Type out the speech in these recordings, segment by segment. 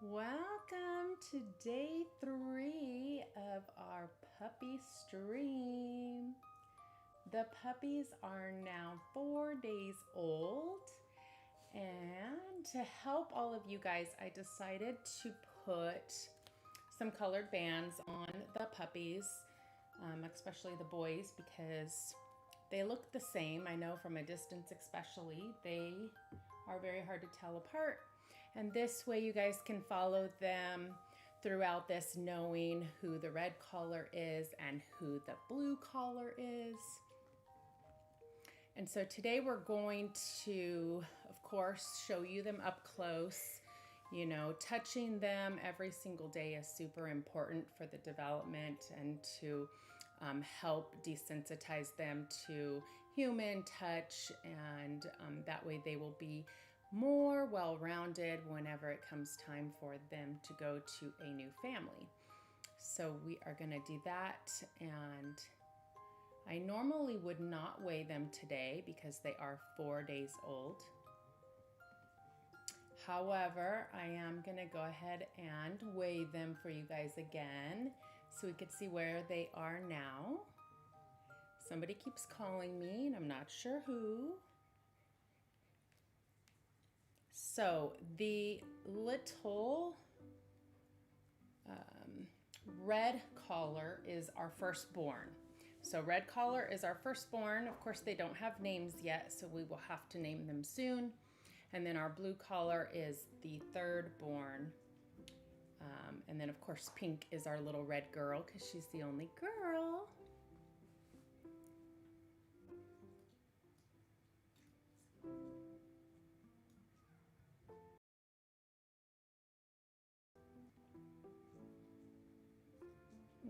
Welcome to day 3 of our puppy stream. The puppies are now 4 days old, and to help all of you guys, I decided to put some colored bands on the puppies, especially the boys, because they look the same. I know from a distance especially, they are very hard to tell apart. And this way you guys can follow them throughout this, knowing who the red collar is and who the blue collar is. And so today we're going to, of course, show you them up close. You know, touching them every single day is super important for the development and to help desensitize them to human touch, and that way they will be more well-rounded whenever it comes time for them to go to a new family. So we are going to do that, and I normally would not weigh them today because they are 4 days old. However, I am going to go ahead and weigh them for you guys again so we could see where they are now. Somebody keeps calling me and I'm not sure who. So the little red collar is our firstborn. So red collar is our firstborn. Of course, they don't have names yet, so we will have to name them soon. And then our blue collar is the thirdborn. And then of course, pink is our little red girl because she's the only girl.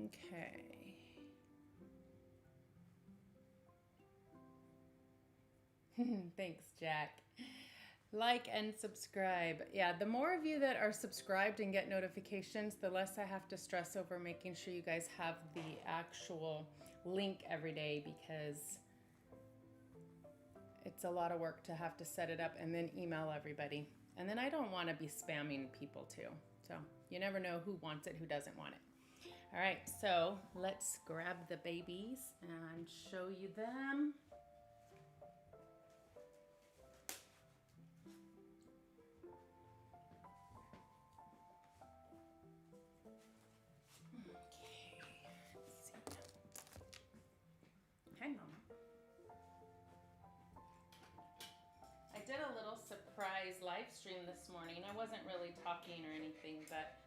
Okay. Thanks, Jack. Like and subscribe. Yeah, the more of you that are subscribed and get notifications, the less I have to stress over making sure you guys have the actual link every day, because it's a lot of work to have to set it up and then email everybody. And then I don't want to be spamming people too. So you never know who wants it, who doesn't want it. All right, so let's grab the babies and show you them. Okay, let's see. Hang on. I did a little surprise live stream this morning. I wasn't really talking or anything, but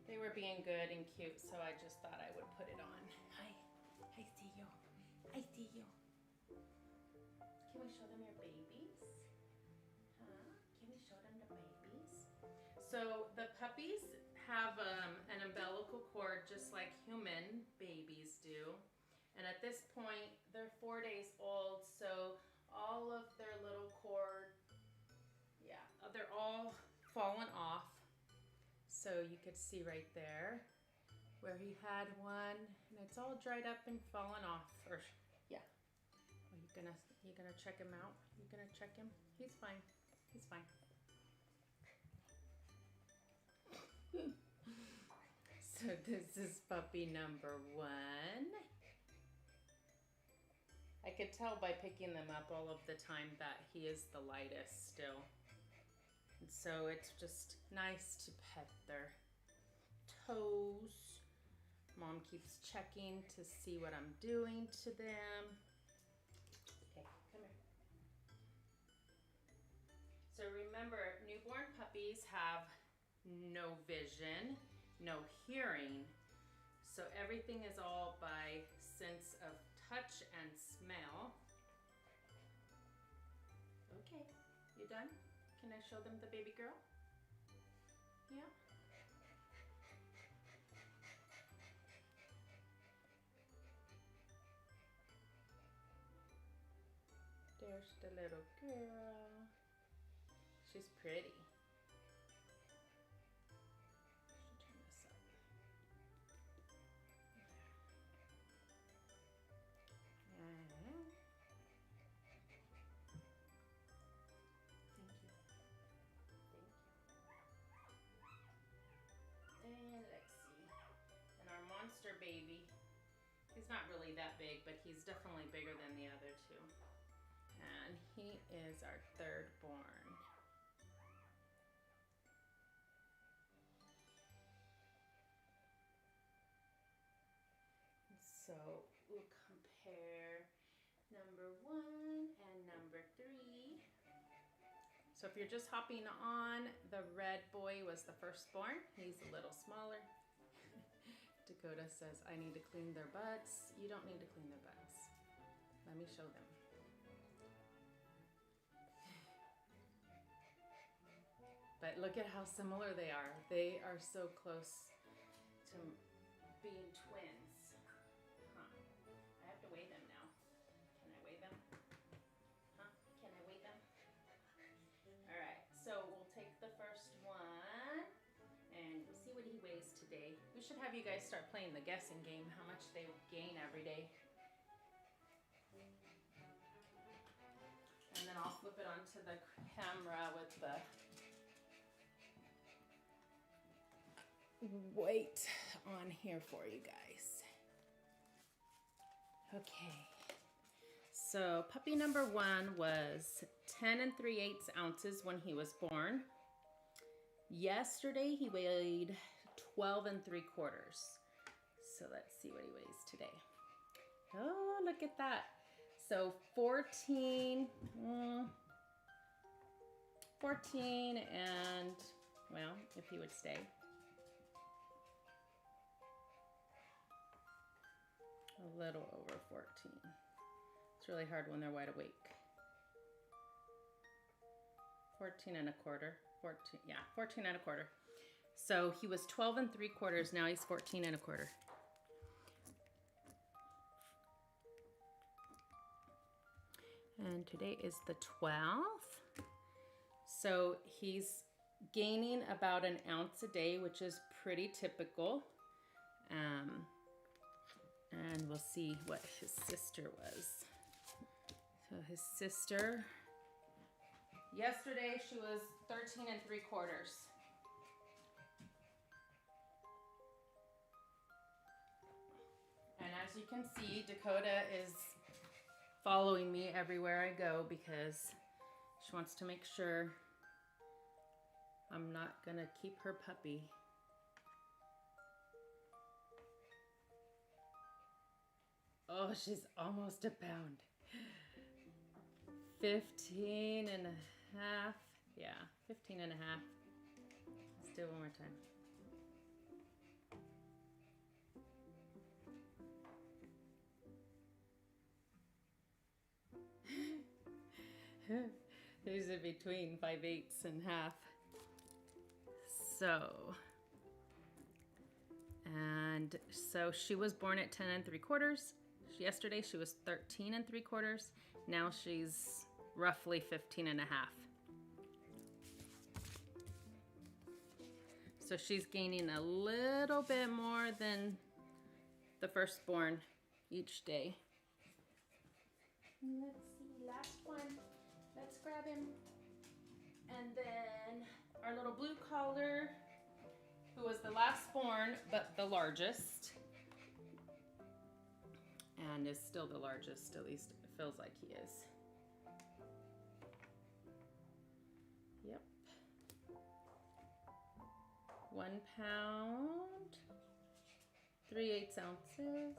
they were being good and cute, so I just thought I would put it on. Hi, I see you. I see you. Can we show them your babies? Huh? Can we show them the babies? So the puppies have an umbilical cord just like human babies do. And at this point, they're 4 days old, so all of their little cord, yeah, they're all fallen off. So you could see right there where he had one, and it's all dried up and fallen off. Or yeah. Are you gonna check him out? You gonna check him? He's fine. He's fine. So this is puppy number 1. I could tell by picking them up all of the time that he is the lightest still. And so it's just nice to pet their toes. Mom keeps checking to see what I'm doing to them. Okay, come here. So remember, newborn puppies have no vision, no hearing. So everything is all by sense of touch and smell. Okay, you done? Can I show them the baby girl? Yeah? There's the little girl. She's pretty. I should turn this up. And thank you. Thank you. really that big, but he's definitely bigger than the other two. And he is our third born. So we'll compare number 1 and number 3. So if you're just hopping on, the red boy was the firstborn. He's a little smaller. Dakota says, I need to clean their butts. You don't need to clean their butts. Let me show them. But look at how similar they are. They are so close to being twins. I have to weigh them now. Can I weigh them? Huh? Can I weigh them? All right, so we'll take the first one and we'll see what he weighs today. We should have you guys start playing the guessing game, how much they gain every day. And then I'll flip it onto the camera with the weight on here for you guys. Okay, so puppy number 1 was 10 3/8 ounces when he was born. Yesterday he weighed 12 3/4. So let's see what he weighs today. Oh, look at that. So 14 and, well, if he would stay. A little over 14. It's really hard when they're wide awake. 14 1/4. 14, yeah, 14 1/4. So he was 12 3/4. Now he's 14 1/4. And today is the 12th. So he's gaining about an ounce a day, which is pretty typical. And we'll see what his sister was. So his sister, yesterday she was 13 3/4. And as you can see, Dakota is following me everywhere I go because she wants to make sure I'm not gonna keep her puppy. Oh, she's almost a pound. 15 and a half. Yeah, 15 and a half. Let's do it one more time. There's a between 5/8 and half. So she was born at 10 3/4. Yesterday she was 13 3/4. Now she's roughly 15 and a half. So she's gaining a little bit more than the firstborn each day. Let's see, last one. Let's grab him. And then our little blue collar, who was the last born, but the largest. And is still the largest, at least it feels like he is. Yep. 1 pound, 3/8 ounces.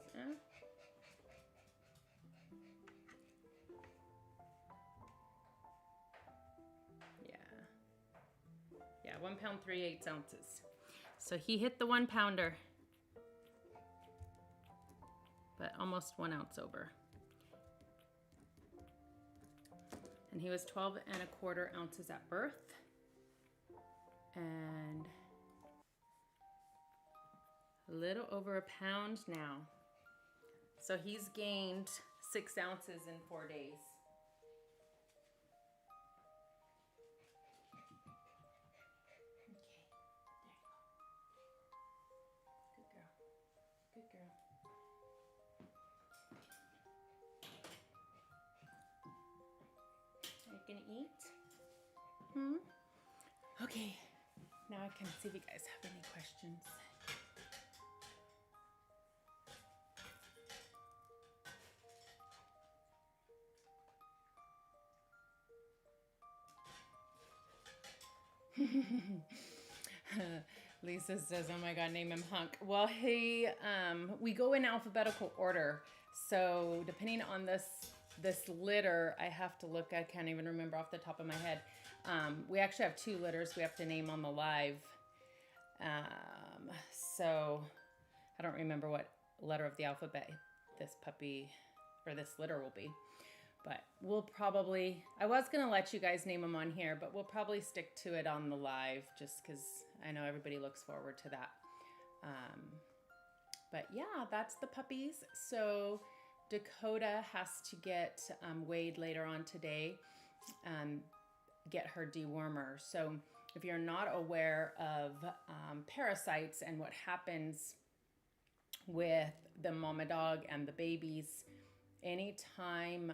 Yeah, 1 pound, 3/8 ounces. So he hit the 1 pounder, but almost 1 ounce over. And he was 12 1/4 ounces at birth. And a little over a pound now. So he's gained 6 ounces in 4 days. Gonna eat? Okay, now I can see if you guys have any questions. Lisa says, "Oh my God, name him Hunk." Well, we go in alphabetical order. So depending on this litter, I have to look. I can't even remember off the top of my head. We actually have 2 litters we have to name on the live. So I don't remember what letter of the alphabet this puppy or this litter will be. But we'll probably, I was going to let you guys name them on here, but we'll probably stick to it on the live just because I know everybody looks forward to that. But yeah, that's the puppies. So Dakota has to get weighed later on today, get her dewormer. So if you're not aware of parasites and what happens with the mama dog and the babies, anytime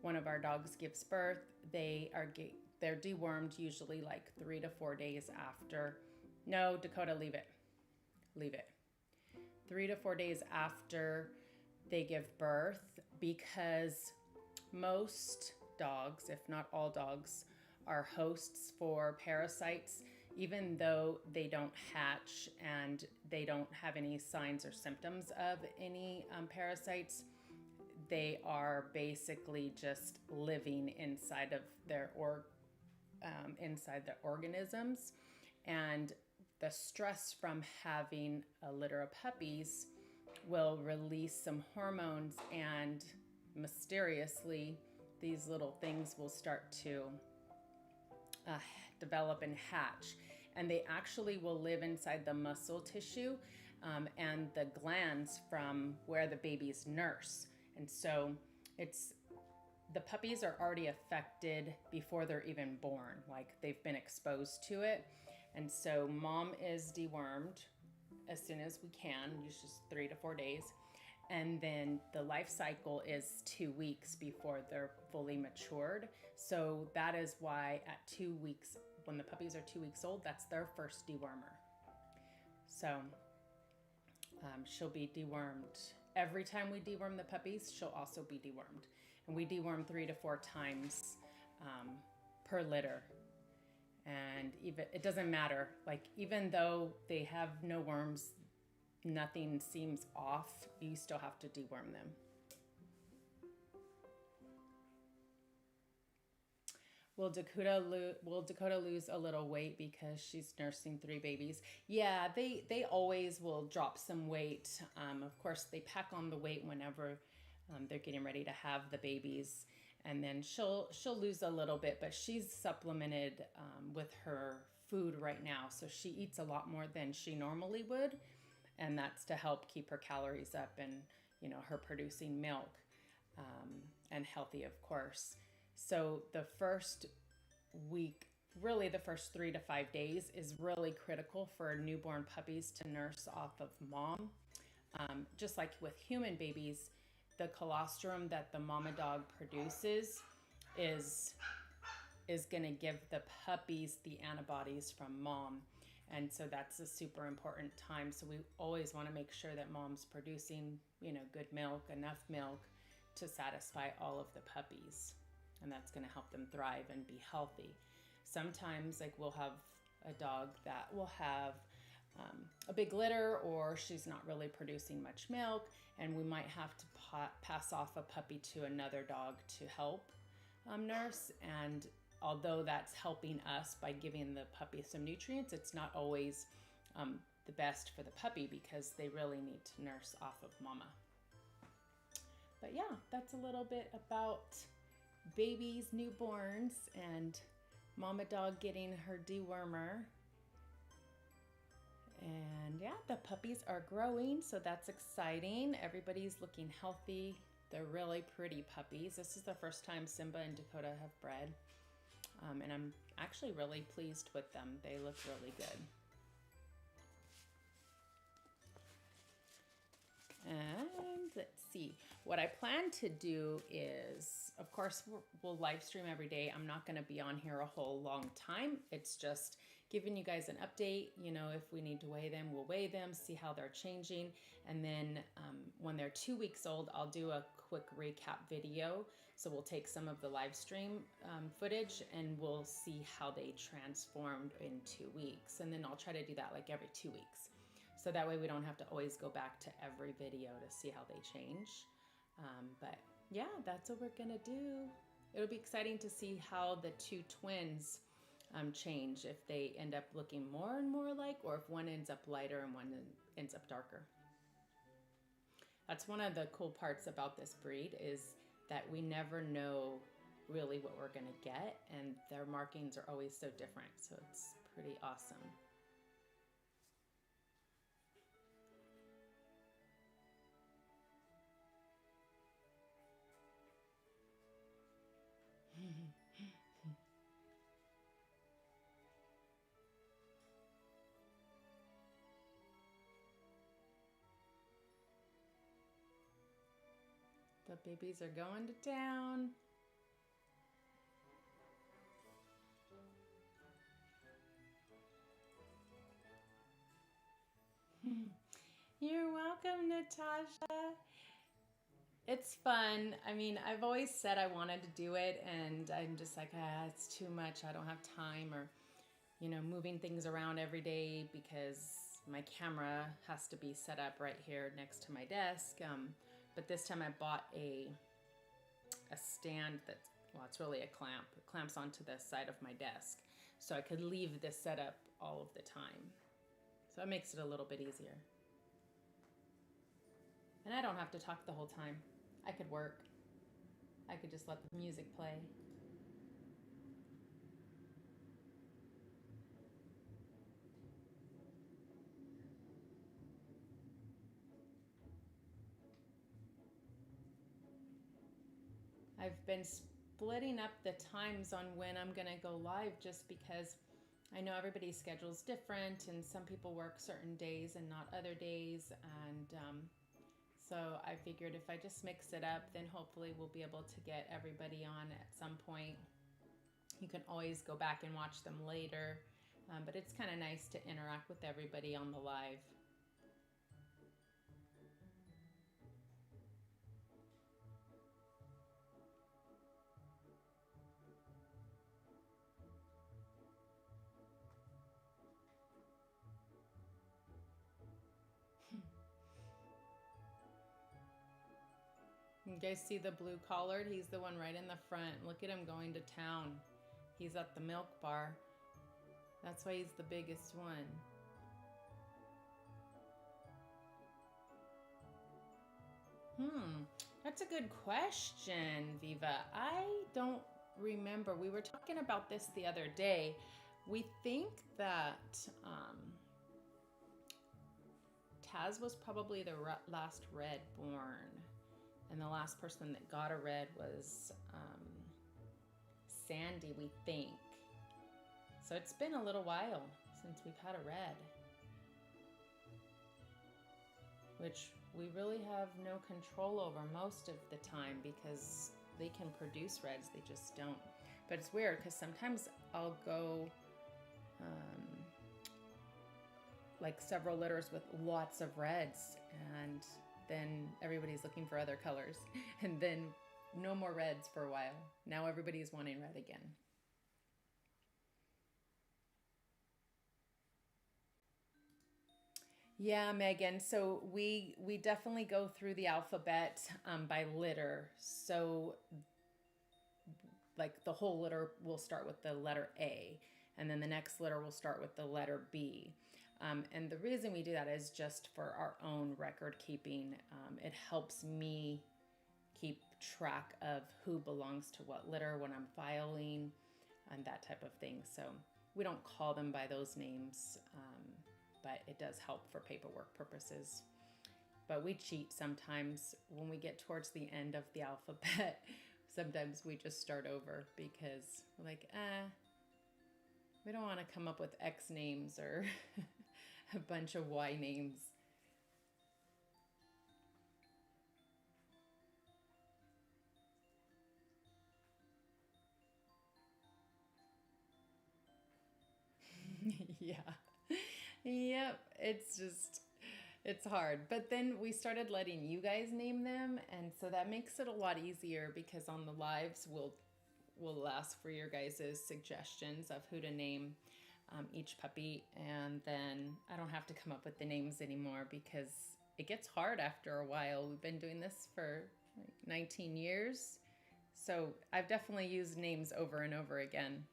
one of our dogs gives birth, they're dewormed usually like 3 to 4 days after. No, Dakota, leave it. 3 to 4 days after they give birth, because most dogs, if not all dogs, are hosts for parasites. Even though they don't hatch and they don't have any signs or symptoms of any parasites, they are basically just living inside of their organisms. And the stress from having a litter of puppies will release some hormones, and mysteriously, these little things will start to develop and hatch. And they actually will live inside the muscle tissue and the glands from where the babies nurse. And so the puppies are already affected before they're even born, like they've been exposed to it. And so mom is dewormed as soon as we can, usually 3 to 4 days. And then the life cycle is 2 weeks before they're fully matured. So that is why at 2 weeks, when the puppies are 2 weeks old, that's their first dewormer. So she'll be dewormed. Every time we deworm the puppies, she'll also be dewormed. And we deworm 3 to 4 times per litter. And it doesn't matter. Like, even though they have no worms, nothing seems off, you still have to deworm them. Will Dakota lose a little weight because she's nursing 3 babies? Yeah, they always will drop some weight. Of course, they pack on the weight whenever they're getting ready to have the babies, and then she'll lose a little bit. But she's supplemented with her food right now, so she eats a lot more than she normally would, and that's to help keep her calories up and her producing milk and healthy, of course. So the first week, really the first 3 to 5 days, is really critical for newborn puppies to nurse off of mom. Just like with human babies, the colostrum that the mama dog produces is going to give the puppies the antibodies from mom. And so that's a super important time. So we always want to make sure that mom's producing, good milk, enough milk to satisfy all of the puppies. And that's going to help them thrive and be healthy. Sometimes, like, we'll have a dog that will have a big litter, or she's not really producing much milk, and we might have to pass off a puppy to another dog to help nurse. And although that's helping us by giving the puppy some nutrients, it's not always the best for the puppy because they really need to nurse off of mama. But yeah, that's a little bit about babies, newborns, and mama dog getting her dewormer. And yeah, the puppies are growing, so that's exciting. Everybody's looking healthy. They're really pretty puppies. This is the first time Simba and Dakota have bred, and I'm actually really pleased with them. They look really good. And let's see, what I plan to do is, of course, we'll live stream every day. I'm not going to be on here a whole long time. It's just giving you guys an update. If we need to weigh them, we'll weigh them, see how they're changing. And then when they're 2 weeks old, I'll do a quick recap video So we'll take some of the live stream footage and we'll see how they transformed in 2 weeks. And then I'll try to do that like every 2 weeks. So that way we don't have to always go back to every video to see how they change. But yeah, that's what we're gonna do. It'll be exciting to see how the two twins change, if they end up looking more and more alike, or if one ends up lighter and one ends up darker. That's one of the cool parts about this breed, is that we never know really what we're gonna get, and their markings are always so different, so it's pretty awesome. The babies are going to town. You're welcome, Natasha. It's fun. I mean, I've always said I wanted to do it, and I'm just like, it's too much. I don't have time, or, you know, moving things around every day because my camera has to be set up right here next to my desk. But this time I bought a stand that's, well, it's really a clamp. It clamps onto the side of my desk, so I could leave this set up all of the time. So it makes it a little bit easier. And I don't have to talk the whole time. I could work. I could just let the music play. I've been splitting up the times on when I'm gonna go live, just because I know everybody's schedule is different, and some people work certain days and not other days, and so I figured if I just mix it up, then hopefully we'll be able to get everybody on at some point. You can always go back and watch them later, but it's kind of nice to interact with everybody on the live. You guys see the blue collared? He's the one right in the front. Look at him going to town. He's at the milk bar. That's why he's the biggest one. That's a good question, Viva. I don't remember. We were talking about this the other day. We think that Taz was probably the last red born. And the last person that got a red was Sandy, we think. So it's been a little while since we've had a red, which we really have no control over most of the time, because they can produce reds, they just don't. But it's weird, because sometimes I'll go like several litters with lots of reds, and then everybody's looking for other colors, and then no more reds for a while. Now everybody's wanting red again. Yeah, Megan. So we definitely go through the alphabet by litter. So like the whole litter will start with the letter A, and then the next litter will start with the letter B. And the reason we do that is just for our own record keeping. It helps me keep track of who belongs to what litter when I'm filing and that type of thing. So we don't call them by those names, but it does help for paperwork purposes. But we cheat sometimes when we get towards the end of the alphabet. Sometimes we just start over because we're like, we don't want to come up with X names or a bunch of Y names. Yeah. Yep. It's just, It's hard. But then we started letting you guys name them, and so that makes it a lot easier because on the lives we'll ask for your guys' suggestions of who to name each puppy, and then I don't have to come up with the names anymore because it gets hard after a while. We've been doing this for like 19 years, so I've definitely used names over and over again.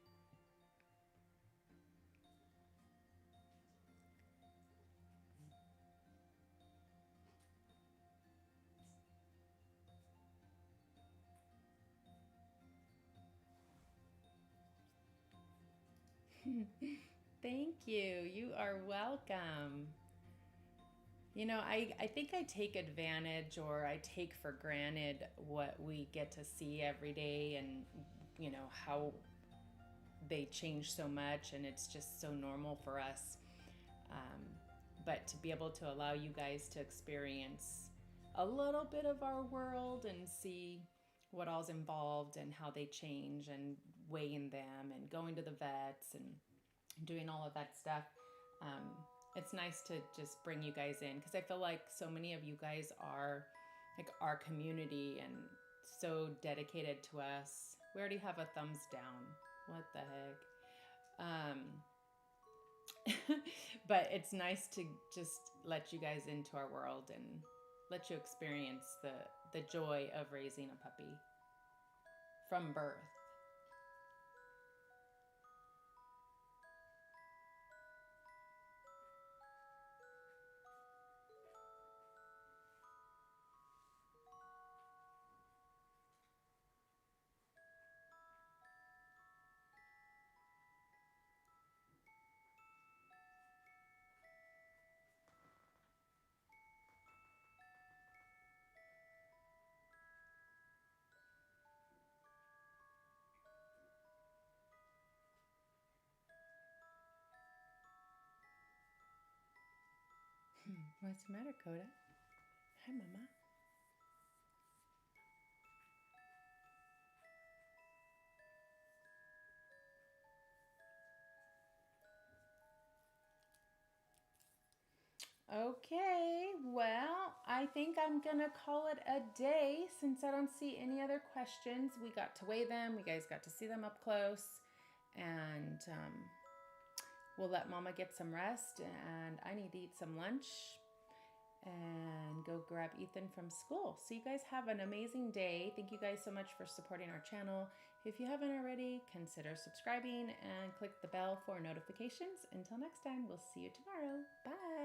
Thank you. You are welcome. You know, I think I take advantage or I take for granted what we get to see every day and, you know, how they change so much and it's just so normal for us. Um, but to be able to allow you guys to experience a little bit of our world and see what all's involved and how they change and weighing them and going to the vets and doing all of that stuff. Um, it's nice to just bring you guys in because I feel like so many of you guys are like our community and so dedicated to us. We already have a thumbs down. What the heck? But it's nice to just let you guys into our world and let you experience the joy of raising a puppy from birth. What's the matter, Coda? Hi, Mama. Okay, well, I think I'm gonna call it a day since I don't see any other questions. We got to weigh them, you guys got to see them up close, and we'll let Mama get some rest, and I need to eat some lunch and go grab Ethan from school. So you guys have an amazing day. Thank you guys so much for supporting our channel. If you haven't already, consider subscribing and click the bell for notifications. Until next time, we'll see you tomorrow. Bye.